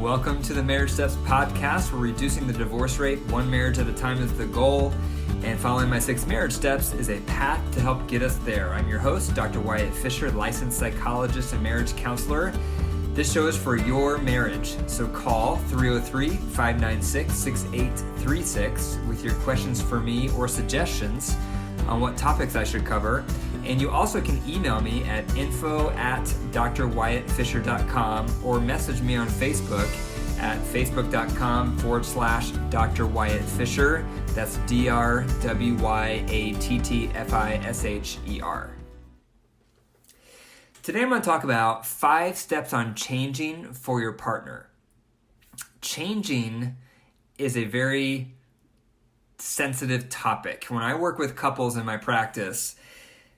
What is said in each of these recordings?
Welcome to the Marriage Steps podcast. We're reducing the divorce rate one marriage at a time is the goal, and following my 6 marriage steps is a path to help get us there. I'm your host, Dr. Wyatt Fisher, licensed psychologist and marriage counselor. This show is for your marriage, so call 303-596-6836 with your questions for me or suggestions on what topics I should cover. And you also can email me at info@drwyattfisher.com or message me on Facebook at facebook.com/Dr. Wyatt Fisher. That's DRWYATTFISHER. Today I'm going to talk about 5 steps on changing for your partner. Changing is a very sensitive topic. When I work with couples in my practice,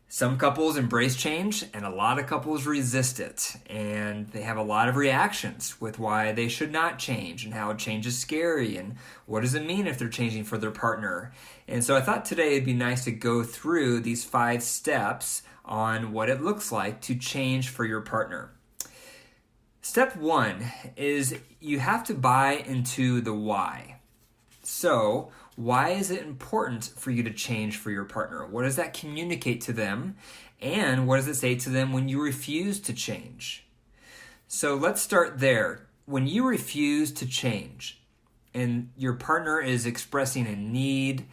some couples embrace change and a lot of couples resist it, and they have a lot of reactions with why they should not change and how change is scary and what does it mean if they're changing for their partner. And so I thought today it'd be nice to go through these 5 steps on what it looks like to change for your partner. Step 1 is you have to buy into the why. So, why is it important for you to change for your partner? What does that communicate to them? And what does it say to them when you refuse to change? So let's start there. When you refuse to change and your partner is expressing a need,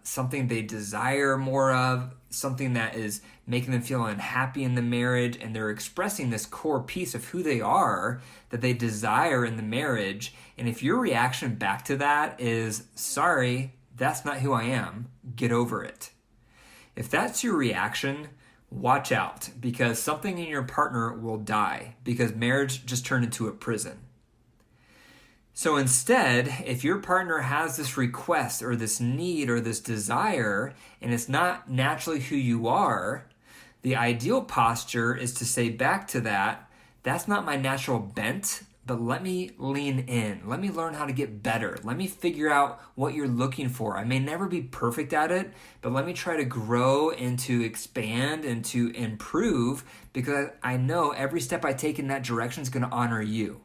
something they desire more of, something that is making them feel unhappy in the marriage, and they're expressing this core piece of who they are that they desire in the marriage, and if your reaction back to that is, sorry, that's not who I am, get over it. If that's your reaction, watch out, because something in your partner will die, because marriage just turned into a prison. So instead, if your partner has this request or this need or this desire, and it's not naturally who you are, the ideal posture is to say back to that, that's not my natural bent, but let me lean in. Let me learn how to get better. Let me figure out what you're looking for. I may never be perfect at it, but let me try to grow and to expand and to improve, because I know every step I take in that direction is going to honor you.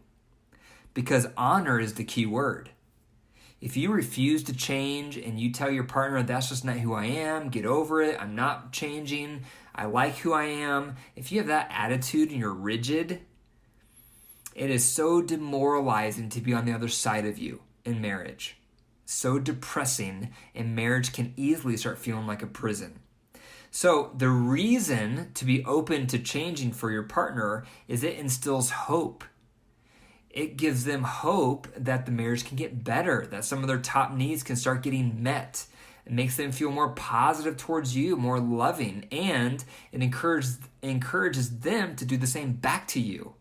Because honor is the key word. If you refuse to change and you tell your partner, that's just not who I am, get over it, I'm not changing, I like who I am. If you have that attitude and you're rigid, it is so demoralizing to be on the other side of you in marriage. So depressing, and marriage can easily start feeling like a prison. So the reason to be open to changing for your partner is it instills hope. It gives them hope that the marriage can get better, that some of their top needs can start getting met. It makes them feel more positive towards you, more loving, and it encourages them to do the same back to you.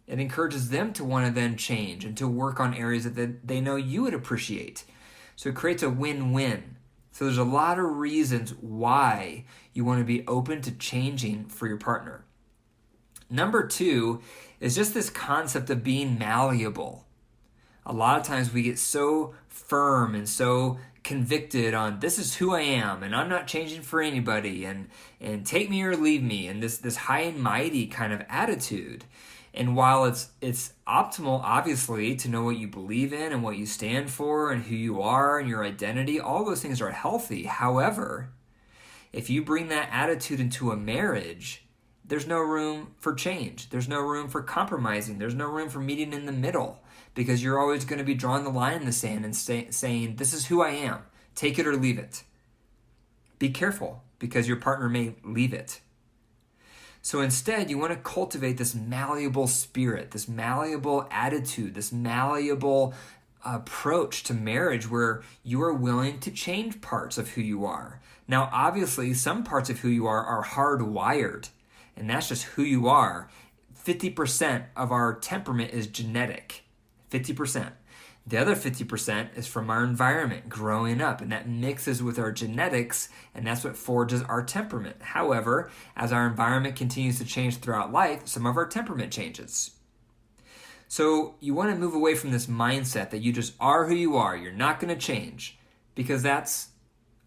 It encourages them to want to then change and to work on areas that they know you would appreciate. So it creates a win-win. So there's a lot of reasons why you want to be open to changing for your partner. Number 2 is just this concept of being malleable. A lot of times we get so firm and so convicted on this is who I am and I'm not changing for anybody and take me or leave me, and this high and mighty kind of attitude. And while it's optimal, obviously, to know what you believe in and what you stand for and who you are and your identity, all those things are healthy. However, if you bring that attitude into a marriage, there's no room for change. There's no room for compromising. There's no room for meeting in the middle, because you're always going to be drawing the line in the sand and saying, this is who I am. Take it or leave it. Be careful, because your partner may leave it. So instead, you want to cultivate this malleable spirit, this malleable attitude, this malleable approach to marriage where you are willing to change parts of who you are. Now, obviously, some parts of who you are hardwired. And that's just who you are. 50% of our temperament is genetic. 50%. The other 50% is from our environment growing up, and that mixes with our genetics, and that's what forges our temperament. However, as our environment continues to change throughout life, some of our temperament changes. So you want to move away from this mindset that you just are who you are. You're not going to change, because that's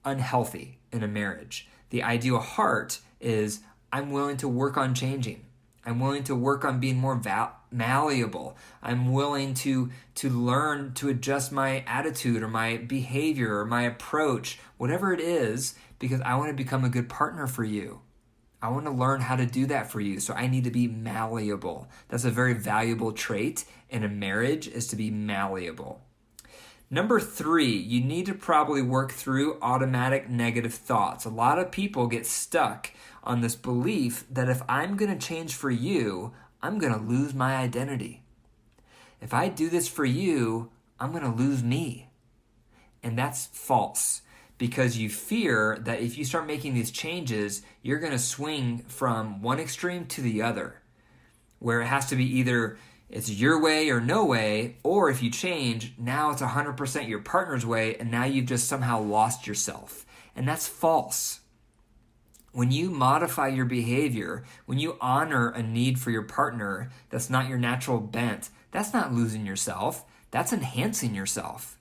unhealthy in a marriage. The ideal heart is, I'm willing to work on changing. I'm willing to work on being more malleable. I'm willing to learn to adjust my attitude or my behavior or my approach, whatever it is, because I want to become a good partner for you. I want to learn how to do that for you. So I need to be malleable. That's a very valuable trait in a marriage, is to be malleable. Number 3, you need to probably work through automatic negative thoughts. A lot of people get stuck on this belief that if I'm going to change for you, I'm going to lose my identity. If I do this for you, I'm going to lose me. And that's false, because you fear that if you start making these changes, you're going to swing from one extreme to the other, where it has to be either it's your way or no way, or if you change, now it's 100% your partner's way, and now you've just somehow lost yourself. And that's false. When you modify your behavior, when you honor a need for your partner that's not your natural bent, that's not losing yourself, that's enhancing yourself.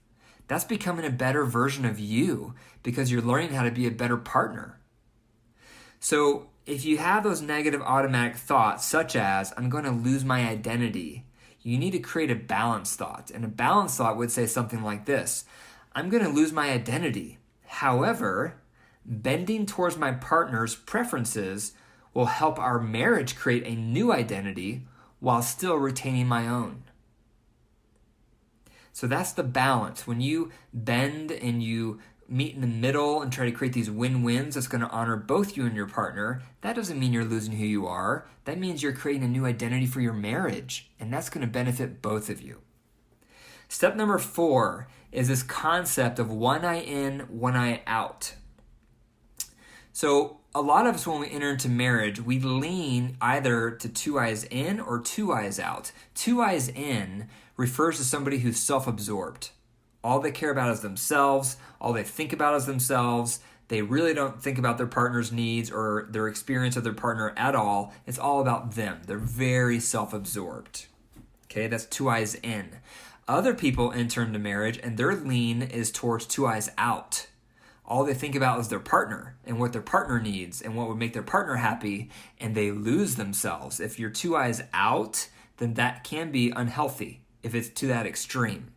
That's becoming a better version of you because you're learning how to be a better partner. So if you have those negative automatic thoughts, such as, I'm going to lose my identity, you need to create a balanced thought. And a balanced thought would say something like this: I'm going to lose my identity. However, bending towards my partner's preferences will help our marriage create a new identity while still retaining my own. So that's the balance. When you bend and you meet in the middle and try to create these win-wins that's going to honor both you and your partner, that doesn't mean you're losing who you are. That means you're creating a new identity for your marriage, and that's going to benefit both of you. Step number 4 is this concept of one eye in, one eye out. So a lot of us, when we enter into marriage, we lean either to 2 eyes in or 2 eyes out. 2 eyes in refers to somebody who's self-absorbed. All they care about is themselves. All they think about is themselves. They really don't think about their partner's needs or their experience of their partner at all. It's all about them. They're very self-absorbed. Okay, that's 2 eyes in. Other people enter into marriage and their lean is towards 2 eyes out. All they think about is their partner and what their partner needs and what would make their partner happy, and they lose themselves. If you're 2 eyes out, then that can be unhealthy if it's to that extreme.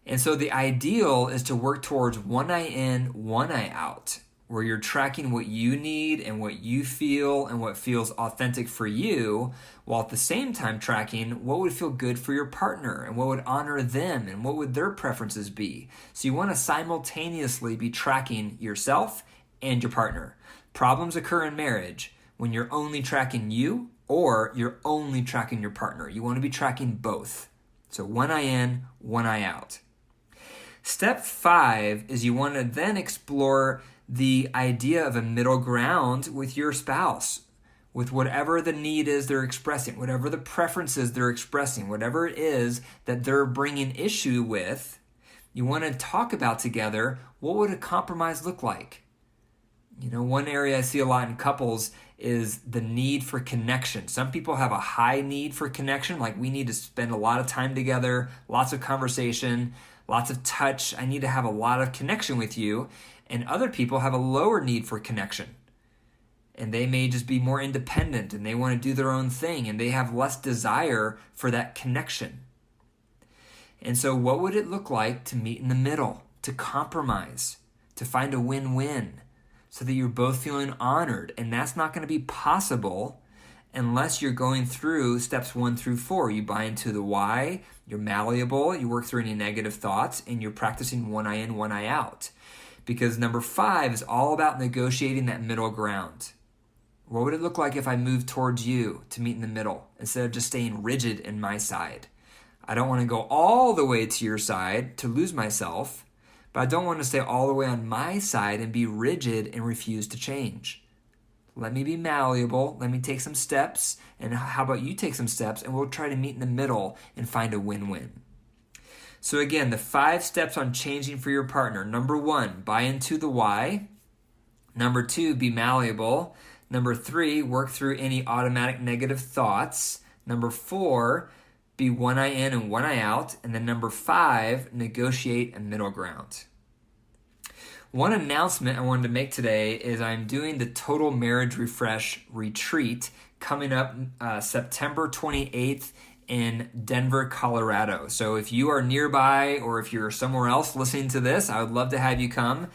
And so the ideal is to work towards one eye in, one eye out, where you're tracking what you need and what you feel and what feels authentic for you, while at the same time tracking what would feel good for your partner and what would honor them and what would their preferences be. So you want to simultaneously be tracking yourself and your partner. Problems occur in marriage when you're only tracking you or you're only tracking your partner. You want to be tracking both. So one eye in, one eye out. Step 5 is you want to then explore the idea of a middle ground with your spouse, with whatever the need is they're expressing, whatever the preferences they're expressing, whatever it is that they're bringing issue with. You want to talk about together, what would a compromise look like? You know, one area I see a lot in couples is the need for connection. Some people have a high need for connection, like we need to spend a lot of time together, lots of conversation, lots of touch. I need to have a lot of connection with you. And other people have a lower need for connection. And they may just be more independent and they want to do their own thing and they have less desire for that connection. And so what would it look like to meet in the middle, to compromise, to find a win-win so that you're both feeling honored? And that's not going to be possible unless you're going through steps 1 through 4. You buy into the why, you're malleable, you work through any negative thoughts, and you're practicing one eye in, one eye out. Because number 5 is all about negotiating that middle ground. What would it look like if I moved towards you to meet in the middle instead of just staying rigid in my side? I don't want to go all the way to your side to lose myself, but I don't want to stay all the way on my side and be rigid and refuse to change. Let me be malleable. Let me take some steps. And how about you take some steps and we'll try to meet in the middle and find a win-win. So again, the 5 steps on changing for your partner. Number 1, buy into the why. Number 2, be malleable. Number 3, work through any automatic negative thoughts. Number 4, be one eye in and one eye out. And then number 5, negotiate a middle ground. One announcement I wanted to make today is I'm doing the Total Marriage Refresh Retreat coming up September 28th in Denver, Colorado. So if you are nearby or if you're somewhere else listening to this, I would love to have you come.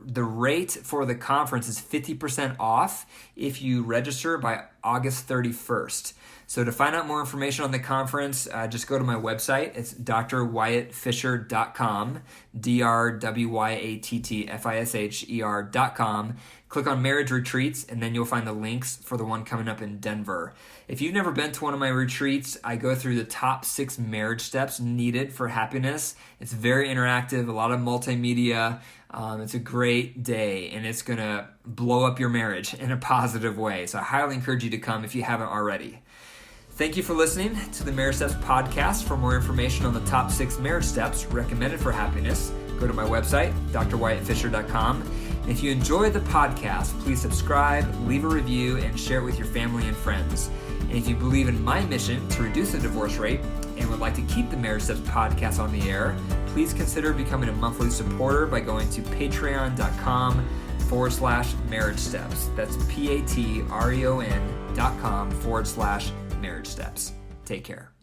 The rate for the conference is 50% off if you register by August 31st. So to find out more information on the conference, just go to my website. It's drwyattfisher.com, drwyattfisher.com. Click on Marriage Retreats, and then you'll find the links for the one coming up in Denver. If you've never been to one of my retreats, I go through the top 6 marriage steps needed for happiness. It's very interactive, a lot of multimedia. It's a great day, and it's going to blow up your marriage in a positive way. So I highly encourage you to come if you haven't already. Thank you for listening to the Marriage Steps podcast. For more information on the top 6 marriage steps recommended for happiness, go to my website, drwyattfisher.com. And if you enjoyed the podcast, please subscribe, leave a review, and share it with your family and friends. And if you believe in my mission to reduce the divorce rate and would like to keep the Marriage Steps podcast on the air, please consider becoming a monthly supporter by going to patreon.com/marriage steps. That's patreon.com/marriage steps. Take care.